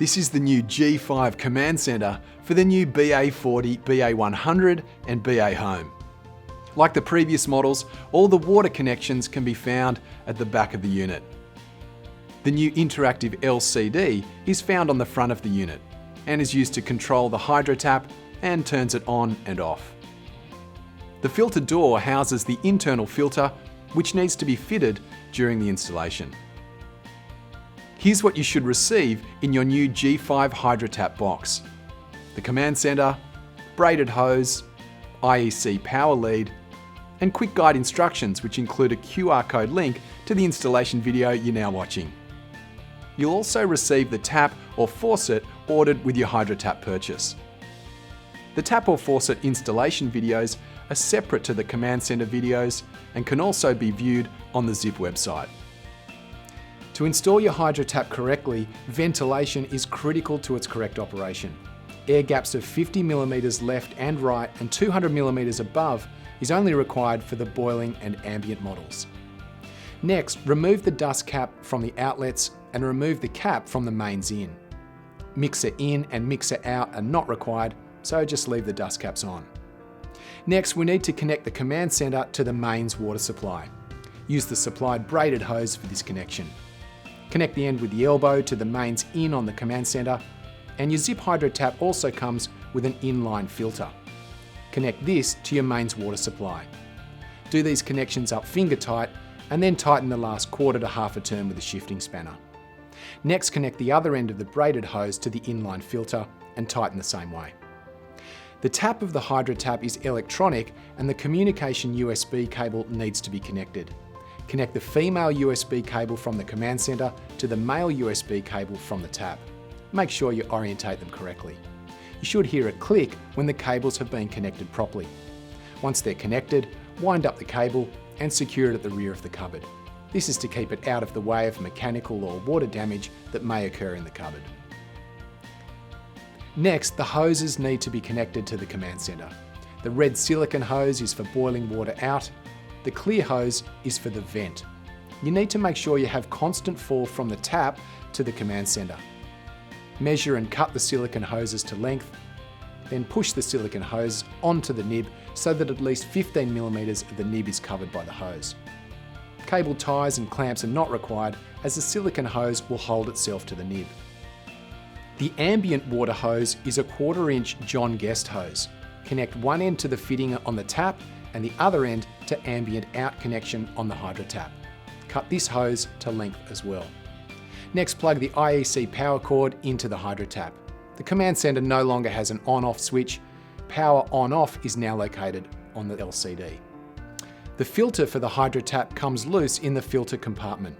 This is the new G5 command center for the new BA60 BA100 and BA Home. Like the previous models, all the water connections can be found at the back of the unit. The new interactive LCD is found on the front of the unit and is used to control the HydroTap and turns it on and off. The filter door houses the internal filter, which needs to be fitted during the installation. Here's what you should receive in your new G5 HydroTap box: the command center, braided hose, IEC power lead, and quick guide instructions, which include a QR code link to the installation video you're now watching. You'll also receive the tap or faucet ordered with your HydroTap purchase. The tap or faucet installation videos are separate to the command center videos and can also be viewed on the Zip website. To install your HydroTap correctly, ventilation is critical to its correct operation. Air gaps of 50mm left and right and 200mm above is only required for the Boiling and Ambient models. Next, remove the dust cap from the outlets and remove the cap from the mains in. Mixer in and mixer out are not required, so just leave the dust caps on. Next, we need to connect the command center to the mains water supply. Use the supplied braided hose for this connection. Connect the end with the elbow to the mains in on the command center, and your Zip HydroTap also comes with an inline filter. Connect this to your mains water supply. Do these connections up finger tight and then tighten the last quarter to half a turn with a shifting spanner. Next, connect the other end of the braided hose to the inline filter and tighten the same way. The tap of the HydroTap is electronic and the communication USB cable needs to be connected. Connect the female USB cable from the command center to the male USB cable from the tap. Make sure you orientate them correctly. You should hear a click when the cables have been connected properly. Once they're connected, wind up the cable and secure it at the rear of the cupboard. This is to keep it out of the way of mechanical or water damage that may occur in the cupboard. Next, the hoses need to be connected to the command center. The red silicone hose is for boiling water out. The clear hose is for the vent. You need to make sure you have constant fall from the tap to the command center. Measure and cut the silicone hoses to length, then push the silicone hose onto the nib so that at least 15mm of the nib is covered by the hose. Cable ties and clamps are not required, as the silicone hose will hold itself to the nib. The ambient water hose is a 1/4" John Guest hose. Connect one end to the fitting on the tap and the other end to ambient out connection on the HydroTap. Cut this hose to length as well. Next, plug the IEC power cord into the HydroTap. The command center no longer has an on-off switch. Power on-off is now located on the LCD. The filter for the HydroTap comes loose in the filter compartment.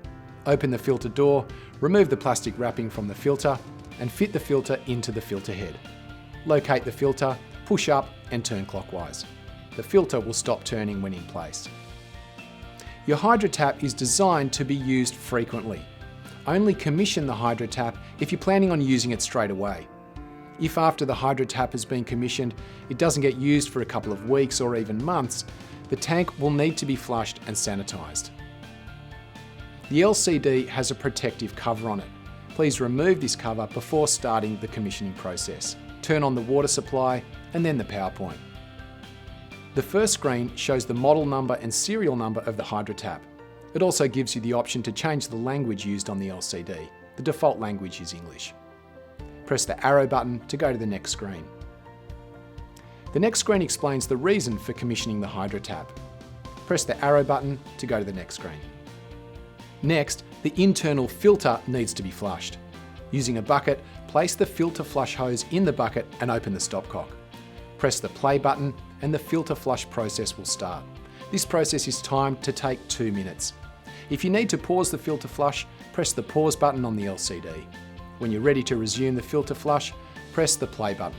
Open the filter door, remove the plastic wrapping from the filter, and fit the filter into the filter head. Locate the filter, push up and turn clockwise. The filter will stop turning when in place. Your HydroTap is designed to be used frequently. Only commission the HydroTap if you're planning on using it straight away. If after the HydroTap has been commissioned, it doesn't get used for a couple of weeks or even months, the tank will need to be flushed and sanitized. The LCD has a protective cover on it. Please remove this cover before starting the commissioning process. Turn on the water supply and then the power point. The first screen shows the model number and serial number of the HydroTap. It also gives you the option to change the language used on the LCD. The default language is English. Press the arrow button to go to the next screen. The next screen explains the reason for commissioning the HydroTap. Press the arrow button to go to the next screen. Next, the internal filter needs to be flushed. Using a bucket, place the filter flush hose in the bucket and open the stopcock. Press the play button and the filter flush process will start. This process is timed to take 2 minutes. If you need to pause the filter flush, press the pause button on the LCD. When you're ready to resume the filter flush, press the play button.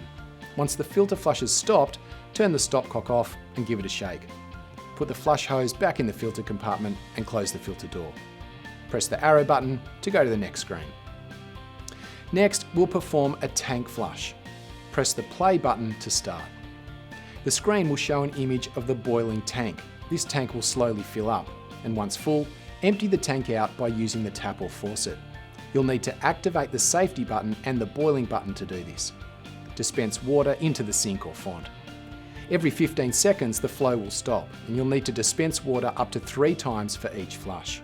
Once the filter flush has stopped, turn the stopcock off and give it a shake. Put the flush hose back in the filter compartment and close the filter door. Press the arrow button to go to the next screen. Next, we'll perform a tank flush. Press the play button to start. The screen will show an image of the boiling tank. This tank will slowly fill up, and once full, empty the tank out by using the tap or faucet. You'll need to activate the safety button and the boiling button to do this. Dispense water into the sink or font. Every 15 seconds the flow will stop and you'll need to dispense water up to 3 times for each flush.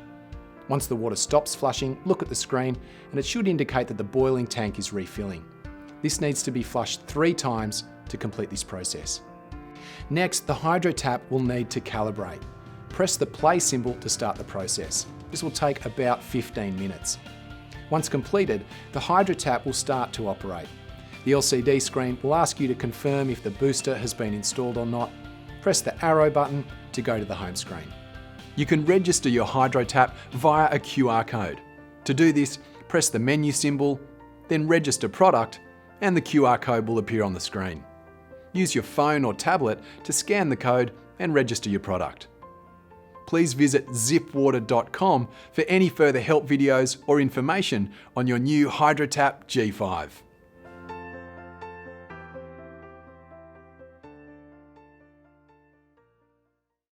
Once the water stops flushing, look at the screen and it should indicate that the boiling tank is refilling. This needs to be flushed 3 times to complete this process. Next, the HydroTap will need to calibrate. Press the play symbol to start the process. This will take about 15 minutes. Once completed, the HydroTap will start to operate. The LCD screen will ask you to confirm if the booster has been installed or not. Press the arrow button to go to the home screen. You can register your HydroTap via a QR code. To do this, press the menu symbol, then register product, and the QR code will appear on the screen. Use your phone or tablet to scan the code and register your product. Please visit zipwater.com for any further help videos or information on your new HydroTap G5.